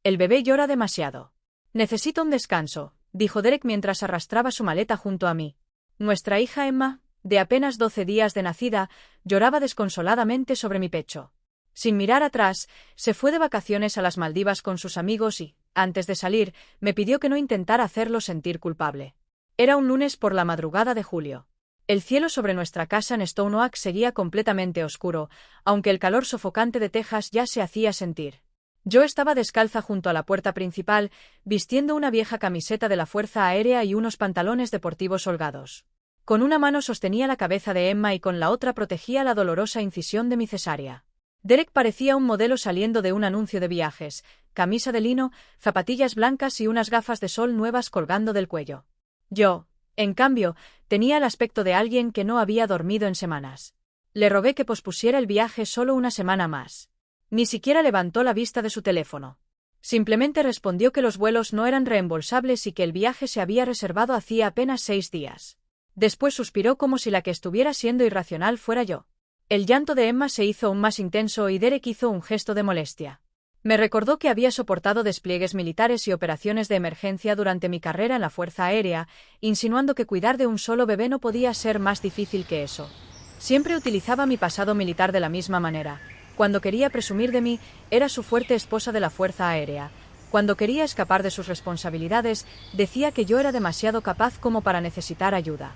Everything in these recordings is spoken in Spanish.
El bebé llora demasiado. Necesito un descanso, dijo Derek mientras arrastraba su maleta junto a mí. Nuestra hija Emma, de apenas 12 días de nacida, lloraba desconsoladamente sobre mi pecho. Sin mirar atrás, se fue de vacaciones a las Maldivas con sus amigos y, antes de salir, me pidió que no intentara hacerlo sentir culpable. Era un lunes por la madrugada de julio. El cielo sobre nuestra casa en Stone Oak seguía completamente oscuro, aunque el calor sofocante de Texas ya se hacía sentir. Yo estaba descalza junto a la puerta principal, vistiendo una vieja camiseta de la Fuerza Aérea y unos pantalones deportivos holgados. Con una mano sostenía la cabeza de Emma y con la otra protegía la dolorosa incisión de mi cesárea. Derek parecía un modelo saliendo de un anuncio de viajes, camisa de lino, zapatillas blancas y unas gafas de sol nuevas colgando del cuello. Yo, en cambio, tenía el aspecto de alguien que no había dormido en semanas. Le rogué que pospusiera el viaje solo una semana más. Ni siquiera levantó la vista de su teléfono. Simplemente respondió que los vuelos no eran reembolsables y que el viaje se había reservado hacía apenas 6 días. Después suspiró como si la que estuviera siendo irracional fuera yo. El llanto de Emma se hizo aún más intenso y Derek hizo un gesto de molestia. Me recordó que había soportado despliegues militares y operaciones de emergencia durante mi carrera en la Fuerza Aérea, insinuando que cuidar de un solo bebé no podía ser más difícil que eso. Siempre utilizaba mi pasado militar de la misma manera. Cuando quería presumir de mí, era su fuerte esposa de la Fuerza Aérea. Cuando quería escapar de sus responsabilidades, decía que yo era demasiado capaz como para necesitar ayuda.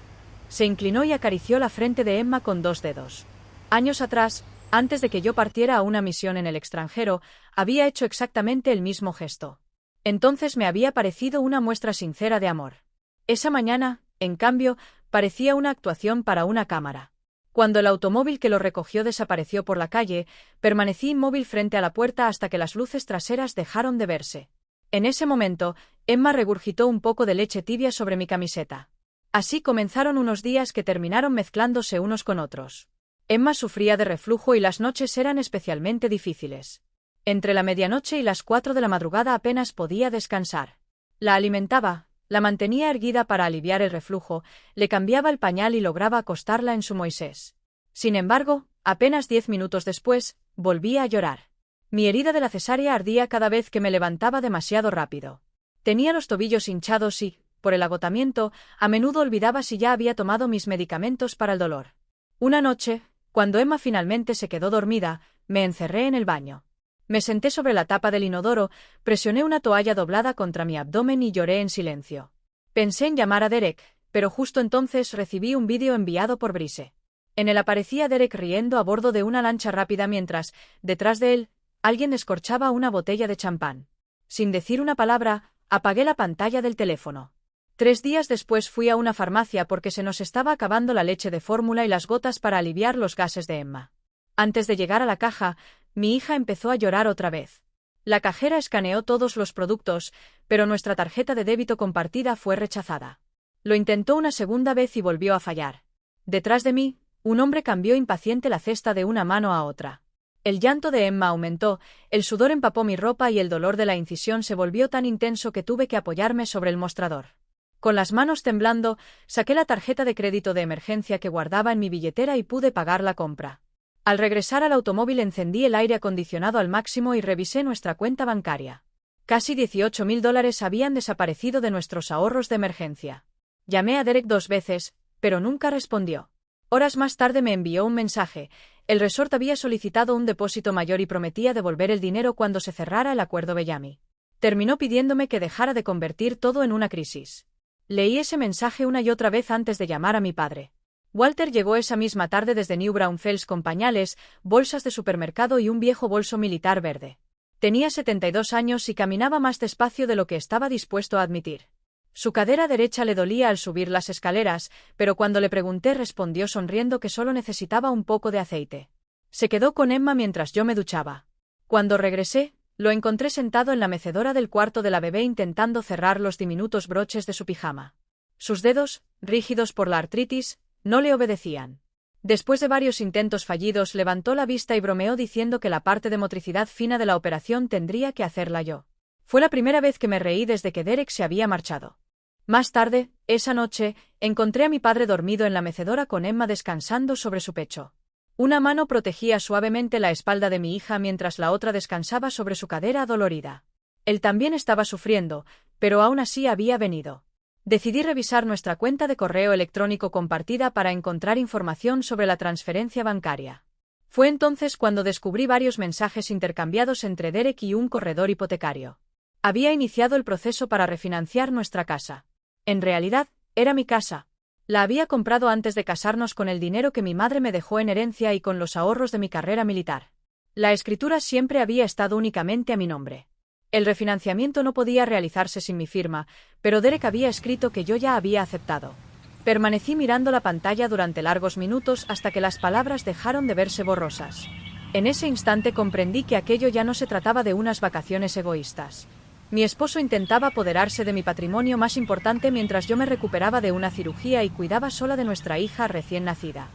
Se inclinó y acarició la frente de Emma con 2 dedos. Años atrás, antes de que yo partiera a una misión en el extranjero, había hecho exactamente el mismo gesto. Entonces me había parecido una muestra sincera de amor. Esa mañana, en cambio, parecía una actuación para una cámara. Cuando el automóvil que lo recogió desapareció por la calle, permanecí inmóvil frente a la puerta hasta que las luces traseras dejaron de verse. En ese momento, Emma regurgitó un poco de leche tibia sobre mi camiseta. Así comenzaron unos días que terminaron mezclándose unos con otros. Emma sufría de reflujo y las noches eran especialmente difíciles. Entre la medianoche y las 4 de la madrugada apenas podía descansar. La alimentaba, la mantenía erguida para aliviar el reflujo, le cambiaba el pañal y lograba acostarla en su Moisés. Sin embargo, apenas 10 minutos después, volvía a llorar. Mi herida de la cesárea ardía cada vez que me levantaba demasiado rápido. Tenía los tobillos hinchados y, por el agotamiento, a menudo olvidaba si ya había tomado mis medicamentos para el dolor. Una noche, cuando Emma finalmente se quedó dormida, me encerré en el baño. Me senté sobre la tapa del inodoro, presioné una toalla doblada contra mi abdomen y lloré en silencio. Pensé en llamar a Derek, pero justo entonces recibí un vídeo enviado por Brise. En él aparecía Derek riendo a bordo de una lancha rápida mientras, detrás de él, alguien descorchaba una botella de champán. Sin decir una palabra, apagué la pantalla del teléfono. 3 días después fui a una farmacia porque se nos estaba acabando la leche de fórmula y las gotas para aliviar los gases de Emma. Antes de llegar a la caja, mi hija empezó a llorar otra vez. La cajera escaneó todos los productos, pero nuestra tarjeta de débito compartida fue rechazada. Lo intentó una segunda vez y volvió a fallar. Detrás de mí, un hombre cambió impaciente la cesta de una mano a otra. El llanto de Emma aumentó, el sudor empapó mi ropa y el dolor de la incisión se volvió tan intenso que tuve que apoyarme sobre el mostrador. Con las manos temblando, saqué la tarjeta de crédito de emergencia que guardaba en mi billetera y pude pagar la compra. Al regresar al automóvil encendí el aire acondicionado al máximo y revisé nuestra cuenta bancaria. Casi $18,000 habían desaparecido de nuestros ahorros de emergencia. Llamé a Derek 2 veces, pero nunca respondió. Horas más tarde me envió un mensaje. El resort había solicitado un depósito mayor y prometía devolver el dinero cuando se cerrara el acuerdo Bellamy. Terminó pidiéndome que dejara de convertir todo en una crisis. Leí ese mensaje una y otra vez antes de llamar a mi padre. Walter llegó esa misma tarde desde New Braunfels con pañales, bolsas de supermercado y un viejo bolso militar verde. Tenía 72 años y caminaba más despacio de lo que estaba dispuesto a admitir. Su cadera derecha le dolía al subir las escaleras, pero cuando le pregunté respondió sonriendo que solo necesitaba un poco de aceite. Se quedó con Emma mientras yo me duchaba. Cuando regresé, lo encontré sentado en la mecedora del cuarto de la bebé intentando cerrar los diminutos broches de su pijama. Sus dedos, rígidos por la artritis, no le obedecían. Después de varios intentos fallidos, levantó la vista y bromeó diciendo que la parte de motricidad fina de la operación tendría que hacerla yo. Fue la primera vez que me reí desde que Derek se había marchado. Más tarde, esa noche, encontré a mi padre dormido en la mecedora con Emma descansando sobre su pecho. Una mano protegía suavemente la espalda de mi hija mientras la otra descansaba sobre su cadera adolorida. Él también estaba sufriendo, pero aún así había venido. Decidí revisar nuestra cuenta de correo electrónico compartida para encontrar información sobre la transferencia bancaria. Fue entonces cuando descubrí varios mensajes intercambiados entre Derek y un corredor hipotecario. Había iniciado el proceso para refinanciar nuestra casa. En realidad, era mi casa. La había comprado antes de casarnos con el dinero que mi madre me dejó en herencia y con los ahorros de mi carrera militar. La escritura siempre había estado únicamente a mi nombre. El refinanciamiento no podía realizarse sin mi firma, pero Derek había escrito que yo ya había aceptado. Permanecí mirando la pantalla durante largos minutos hasta que las palabras dejaron de verse borrosas. En ese instante comprendí que aquello ya no se trataba de unas vacaciones egoístas. Mi esposo intentaba apoderarse de mi patrimonio más importante mientras yo me recuperaba de una cirugía y cuidaba sola de nuestra hija recién nacida.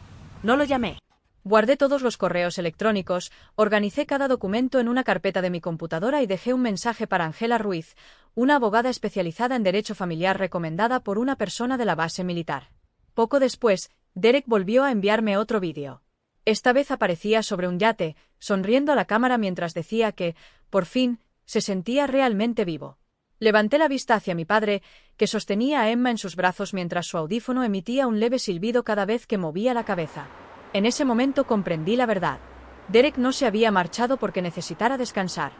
No lo llamé. Guardé todos los correos electrónicos, organicé cada documento en una carpeta de mi computadora y dejé un mensaje para Ángela Ruiz, una abogada especializada en derecho familiar recomendada por una persona de la base militar. Poco después, Derek volvió a enviarme otro vídeo. Esta vez aparecía sobre un yate, sonriendo a la cámara mientras decía que, por fin, se sentía realmente vivo. Levanté la vista hacia mi padre, que sostenía a Emma en sus brazos mientras su audífono emitía un leve silbido cada vez que movía la cabeza. En ese momento comprendí la verdad. Derek no se había marchado porque necesitara descansar.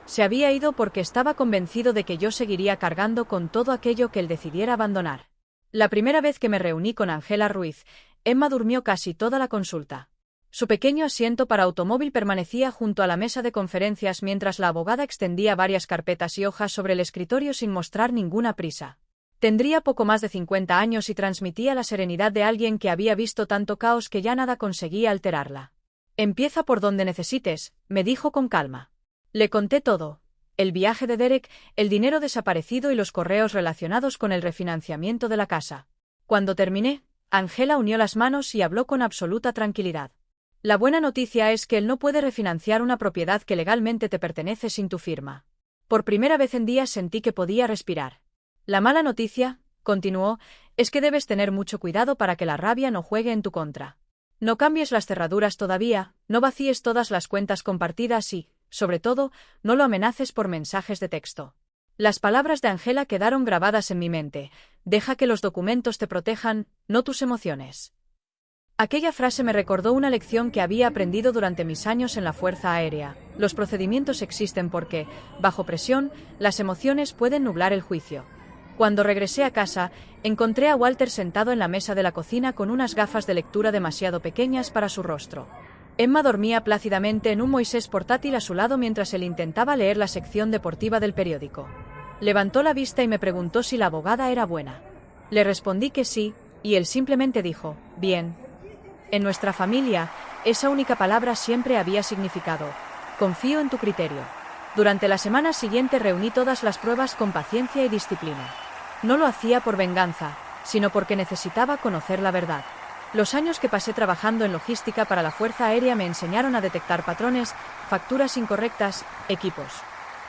Se había ido porque estaba convencido de que yo seguiría cargando con todo aquello que él decidiera abandonar. La primera vez que me reuní con Ángela Ruiz, Emma durmió casi toda la consulta. Su pequeño asiento para automóvil permanecía junto a la mesa de conferencias mientras la abogada extendía varias carpetas y hojas sobre el escritorio sin mostrar ninguna prisa. Tendría poco más de 50 años y transmitía la serenidad de alguien que había visto tanto caos que ya nada conseguía alterarla. Empieza por donde necesites, me dijo con calma. Le conté todo: el viaje de Derek, el dinero desaparecido y los correos relacionados con el refinanciamiento de la casa. Cuando terminé, Ángela unió las manos y habló con absoluta tranquilidad. La buena noticia es que él no puede refinanciar una propiedad que legalmente te pertenece sin tu firma. Por primera vez en días sentí que podía respirar. La mala noticia, continuó, es que debes tener mucho cuidado para que la rabia no juegue en tu contra. No cambies las cerraduras todavía, no vacíes todas las cuentas compartidas y, sobre todo, no lo amenaces por mensajes de texto. Las palabras de Ángela quedaron grabadas en mi mente: deja que los documentos te protejan, no tus emociones. Aquella frase me recordó una lección que había aprendido durante mis años en la Fuerza Aérea. Los procedimientos existen porque, bajo presión, las emociones pueden nublar el juicio. Cuando regresé a casa, encontré a Walter sentado en la mesa de la cocina con unas gafas de lectura demasiado pequeñas para su rostro. Emma dormía plácidamente en un Moisés portátil a su lado mientras él intentaba leer la sección deportiva del periódico. Levantó la vista y me preguntó si la abogada era buena. Le respondí que sí, y él simplemente dijo: bien. En nuestra familia, esa única palabra siempre había significado: confío en tu criterio. Durante la semana siguiente reuní todas las pruebas con paciencia y disciplina. No lo hacía por venganza, sino porque necesitaba conocer la verdad. Los años que pasé trabajando en logística para la Fuerza Aérea me enseñaron a detectar patrones, facturas incorrectas, equipos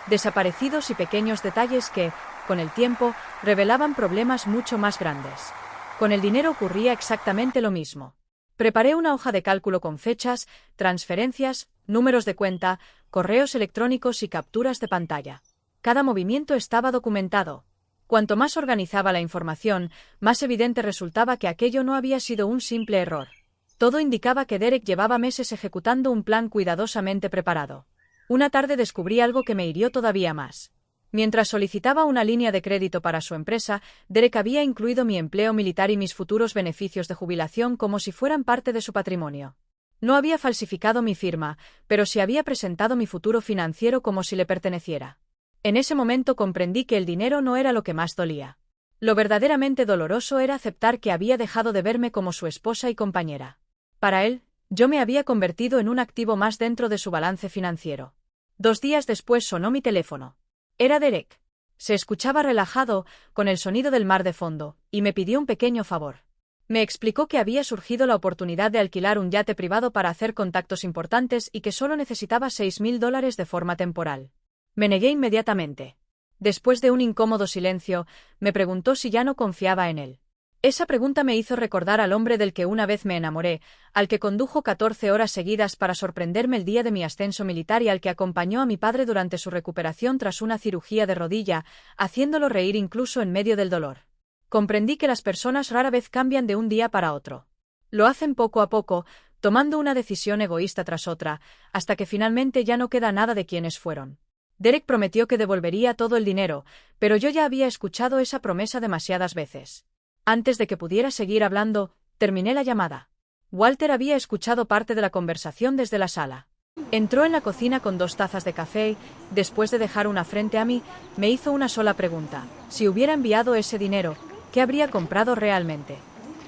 desaparecidos y pequeños detalles que, con el tiempo, revelaban problemas mucho más grandes. Con el dinero ocurría exactamente lo mismo. Preparé una hoja de cálculo con fechas, transferencias, números de cuenta, correos electrónicos y capturas de pantalla. Cada movimiento estaba documentado. Cuanto más organizaba la información, más evidente resultaba que aquello no había sido un simple error. Todo indicaba que Derek llevaba meses ejecutando un plan cuidadosamente preparado. Una tarde descubrí algo que me hirió todavía más. Mientras solicitaba una línea de crédito para su empresa, Derek había incluido mi empleo militar y mis futuros beneficios de jubilación como si fueran parte de su patrimonio. No había falsificado mi firma, pero sí había presentado mi futuro financiero como si le perteneciera. En ese momento comprendí que el dinero no era lo que más dolía. Lo verdaderamente doloroso era aceptar que había dejado de verme como su esposa y compañera. Para él, yo me había convertido en un activo más dentro de su balance financiero. 2 días después sonó mi teléfono. Era Derek. Se escuchaba relajado, con el sonido del mar de fondo, y me pidió un pequeño favor. Me explicó que había surgido la oportunidad de alquilar un yate privado para hacer contactos importantes y que solo necesitaba $6,000 de forma temporal. Me negué inmediatamente. Después de un incómodo silencio, me preguntó si ya no confiaba en él. Esa pregunta me hizo recordar al hombre del que una vez me enamoré, al que condujo 14 horas seguidas para sorprenderme el día de mi ascenso militar y al que acompañó a mi padre durante su recuperación tras una cirugía de rodilla, haciéndolo reír incluso en medio del dolor. Comprendí que las personas rara vez cambian de un día para otro. Lo hacen poco a poco, tomando una decisión egoísta tras otra, hasta que finalmente ya no queda nada de quienes fueron. Derek prometió que devolvería todo el dinero, pero yo ya había escuchado esa promesa demasiadas veces. Antes de que pudiera seguir hablando, terminé la llamada. Walter había escuchado parte de la conversación desde la sala. Entró en la cocina con 2 tazas de café y, después de dejar una frente a mí, me hizo una sola pregunta. Si hubiera enviado ese dinero, ¿qué habría comprado realmente?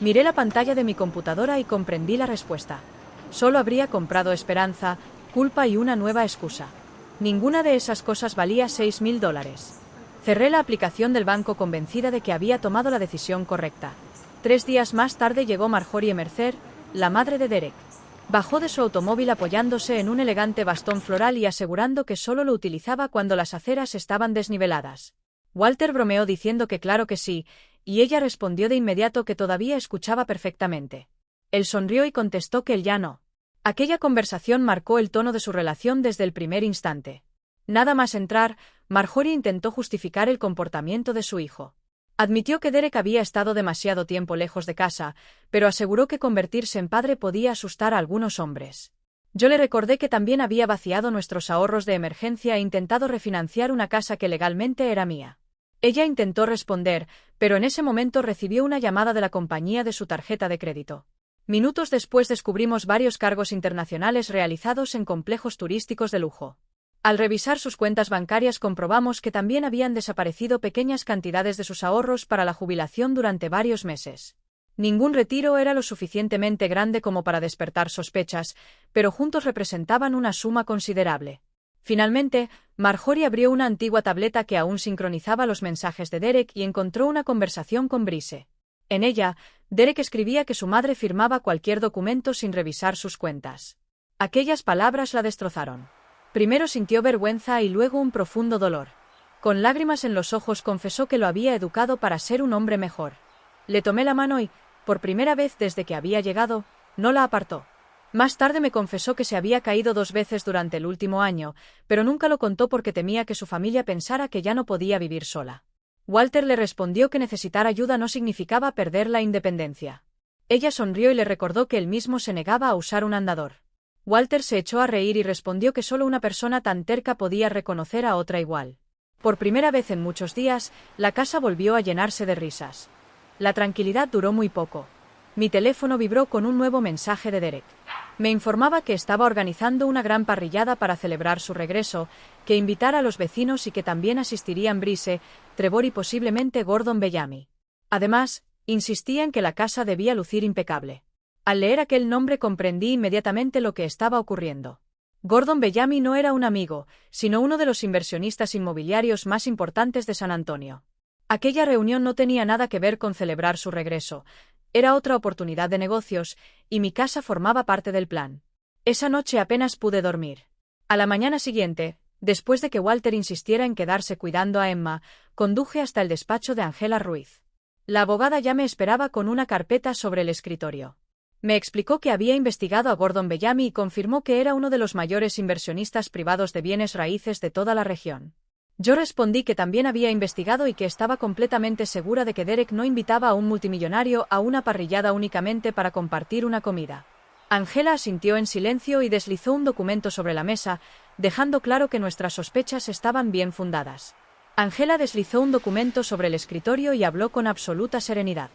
Miré la pantalla de mi computadora y comprendí la respuesta. Solo habría comprado esperanza, culpa y una nueva excusa. Ninguna de esas cosas valía $6.000. Cerré la aplicación del banco convencida de que había tomado la decisión correcta. 3 días más tarde llegó Marjorie Mercer, la madre de Derek. Bajó de su automóvil apoyándose en un elegante bastón floral y asegurando que solo lo utilizaba cuando las aceras estaban desniveladas. Walter bromeó diciendo que claro que sí, y ella respondió de inmediato que todavía escuchaba perfectamente. Él sonrió y contestó que él ya no. Aquella conversación marcó el tono de su relación desde el primer instante. Nada más entrar, Marjorie intentó justificar el comportamiento de su hijo. Admitió que Derek había estado demasiado tiempo lejos de casa, pero aseguró que convertirse en padre podía asustar a algunos hombres. Yo le recordé que también había vaciado nuestros ahorros de emergencia e intentado refinanciar una casa que legalmente era mía. Ella intentó responder, pero en ese momento recibió una llamada de la compañía de su tarjeta de crédito. Minutos después descubrimos varios cargos internacionales realizados en complejos turísticos de lujo. Al revisar sus cuentas bancarias comprobamos que también habían desaparecido pequeñas cantidades de sus ahorros para la jubilación durante varios meses. Ningún retiro era lo suficientemente grande como para despertar sospechas, pero juntos representaban una suma considerable. Finalmente, Marjorie abrió una antigua tableta que aún sincronizaba los mensajes de Derek y encontró una conversación con Brice. En ella, Derek escribía que su madre firmaba cualquier documento sin revisar sus cuentas. Aquellas palabras la destrozaron. Primero sintió vergüenza y luego un profundo dolor. Con lágrimas en los ojos confesó que lo había educado para ser un hombre mejor. Le tomé la mano y, por primera vez desde que había llegado, no la apartó. Más tarde me confesó que se había caído 2 veces durante el último año, pero nunca lo contó porque temía que su familia pensara que ya no podía vivir sola. Walter le respondió que necesitar ayuda no significaba perder la independencia. Ella sonrió y le recordó que él mismo se negaba a usar un andador. Walter se echó a reír y respondió que solo una persona tan terca podía reconocer a otra igual. Por primera vez en muchos días, la casa volvió a llenarse de risas. La tranquilidad duró muy poco. Mi teléfono vibró con un nuevo mensaje de Derek. Me informaba que estaba organizando una gran parrillada para celebrar su regreso, que invitara a los vecinos y que también asistirían Brice, Trevor y posiblemente Gordon Bellamy. Además, insistía en que la casa debía lucir impecable. Al leer aquel nombre comprendí inmediatamente lo que estaba ocurriendo. Gordon Bellamy no era un amigo, sino uno de los inversionistas inmobiliarios más importantes de San Antonio. Aquella reunión no tenía nada que ver con celebrar su regreso. Era otra oportunidad de negocios, y mi casa formaba parte del plan. Esa noche apenas pude dormir. A la mañana siguiente, después de que Walter insistiera en quedarse cuidando a Emma, conduje hasta el despacho de Angela Ruiz. La abogada ya me esperaba con una carpeta sobre el escritorio. Me explicó que había investigado a Gordon Bellamy y confirmó que era uno de los mayores inversionistas privados de bienes raíces de toda la región. Yo respondí que también había investigado y que estaba completamente segura de que Derek no invitaba a un multimillonario a una parrillada únicamente para compartir una comida. Angela asintió en silencio y deslizó un documento sobre la mesa, dejando claro que nuestras sospechas estaban bien fundadas. Angela deslizó un documento sobre el escritorio y habló con absoluta serenidad.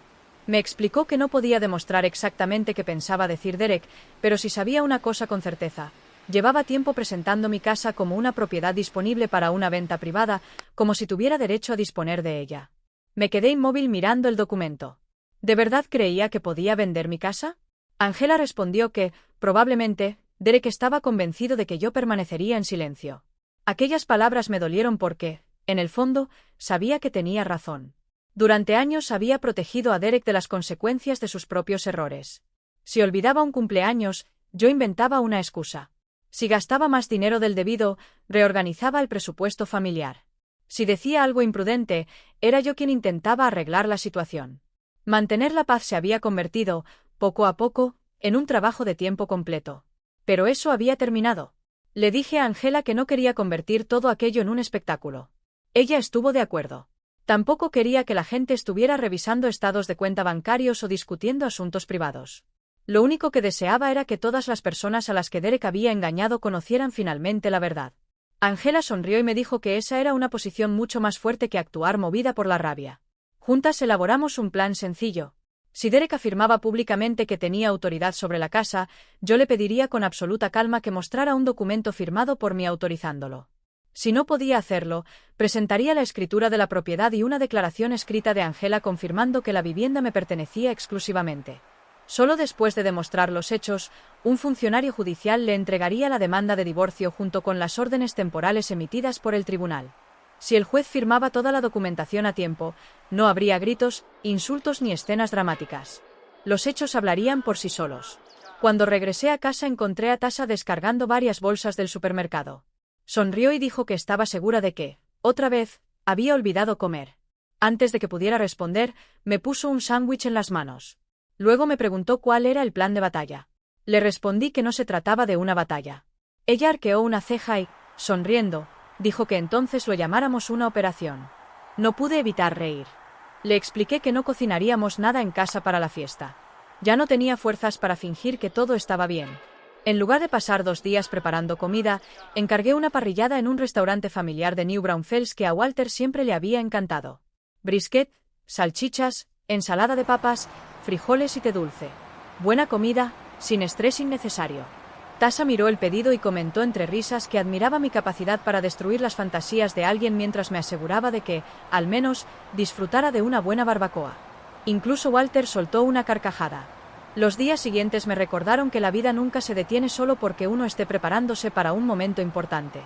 Me explicó que no podía demostrar exactamente qué pensaba decir Derek, pero sí sabía una cosa con certeza. Llevaba tiempo presentando mi casa como una propiedad disponible para una venta privada, como si tuviera derecho a disponer de ella. Me quedé inmóvil mirando el documento. ¿De verdad creía que podía vender mi casa? Angela respondió que, probablemente, Derek estaba convencido de que yo permanecería en silencio. Aquellas palabras me dolieron porque, en el fondo, sabía que tenía razón. Durante años había protegido a Derek de las consecuencias de sus propios errores. Si olvidaba un cumpleaños, yo inventaba una excusa. Si gastaba más dinero del debido, reorganizaba el presupuesto familiar. Si decía algo imprudente, era yo quien intentaba arreglar la situación. Mantener la paz se había convertido, poco a poco, en un trabajo de tiempo completo. Pero eso había terminado. Le dije a Angela que no quería convertir todo aquello en un espectáculo. Ella estuvo de acuerdo. Tampoco quería que la gente estuviera revisando estados de cuenta bancarios o discutiendo asuntos privados. Lo único que deseaba era que todas las personas a las que Derek había engañado conocieran finalmente la verdad. Angela sonrió y me dijo que esa era una posición mucho más fuerte que actuar movida por la rabia. Juntas elaboramos un plan sencillo. Si Derek afirmaba públicamente que tenía autoridad sobre la casa, yo le pediría con absoluta calma que mostrara un documento firmado por mí autorizándolo. Si no podía hacerlo, presentaría la escritura de la propiedad y una declaración escrita de Angela confirmando que la vivienda me pertenecía exclusivamente. Solo después de demostrar los hechos, un funcionario judicial le entregaría la demanda de divorcio junto con las órdenes temporales emitidas por el tribunal. Si el juez firmaba toda la documentación a tiempo, no habría gritos, insultos ni escenas dramáticas. Los hechos hablarían por sí solos. Cuando regresé a casa encontré a Tasha descargando varias bolsas del supermercado. Sonrió y dijo que estaba segura de que, otra vez, había olvidado comer. Antes de que pudiera responder, me puso un sándwich en las manos. Luego me preguntó cuál era el plan de batalla. Le respondí que no se trataba de una batalla. Ella arqueó una ceja y, sonriendo, dijo que entonces lo llamáramos una operación. No pude evitar reír. Le expliqué que no cocinaríamos nada en casa para la fiesta. Ya no tenía fuerzas para fingir que todo estaba bien. En lugar de pasar 2 días preparando comida, encargué una parrillada en un restaurante familiar de New Braunfels que a Walter siempre le había encantado. Brisket, salchichas, ensalada de papas, frijoles y té dulce. Buena comida, sin estrés innecesario. Tasha miró el pedido y comentó entre risas que admiraba mi capacidad para destruir las fantasías de alguien mientras me aseguraba de que, al menos, disfrutara de una buena barbacoa. Incluso Walter soltó una carcajada. Los días siguientes me recordaron que la vida nunca se detiene solo porque uno esté preparándose para un momento importante.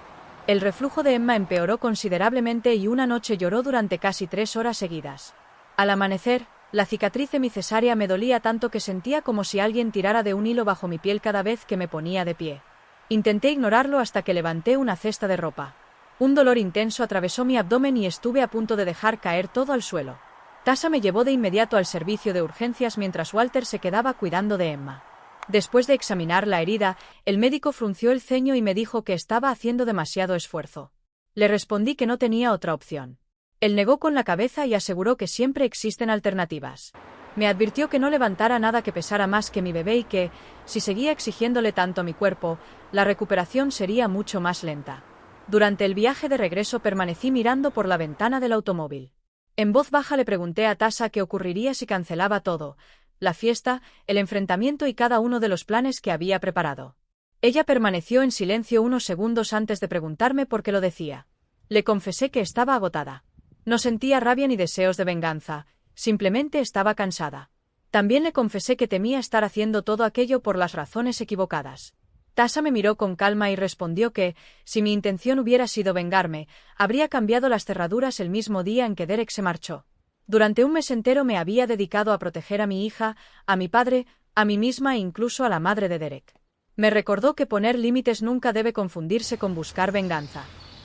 El reflujo de Emma empeoró considerablemente y una noche lloró durante casi 3 horas seguidas. Al amanecer, la cicatriz de mi cesárea me dolía tanto que sentía como si alguien tirara de un hilo bajo mi piel cada vez que me ponía de pie. Intenté ignorarlo hasta que levanté una cesta de ropa. Un dolor intenso atravesó mi abdomen y estuve a punto de dejar caer todo al suelo. Tasha me llevó de inmediato al servicio de urgencias mientras Walter se quedaba cuidando de Emma. Después de examinar la herida, el médico frunció el ceño y me dijo que estaba haciendo demasiado esfuerzo. Le respondí que no tenía otra opción. Él negó con la cabeza y aseguró que siempre existen alternativas. Me advirtió que no levantara nada que pesara más que mi bebé y que, si seguía exigiéndole tanto a mi cuerpo, la recuperación sería mucho más lenta. Durante el viaje de regreso permanecí mirando por la ventana del automóvil. En voz baja le pregunté a Tasha qué ocurriría si cancelaba todo, la fiesta, el enfrentamiento y cada uno de los planes que había preparado. Ella permaneció en silencio unos segundos antes de preguntarme por qué lo decía. Le confesé que estaba agotada. No sentía rabia ni deseos de venganza, simplemente estaba cansada. También le confesé que temía estar haciendo todo aquello por las razones equivocadas. Tasha me miró con calma y respondió que, si mi intención hubiera sido vengarme, habría cambiado las cerraduras el mismo día en que Derek se marchó. Durante un mes entero me había dedicado a proteger a mi hija, a mi padre, a mí misma e incluso a la madre de Derek. Me recordó que poner límites nunca debe confundirse con buscar venganza.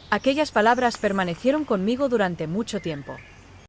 Aquellas palabras permanecieron conmigo durante mucho tiempo.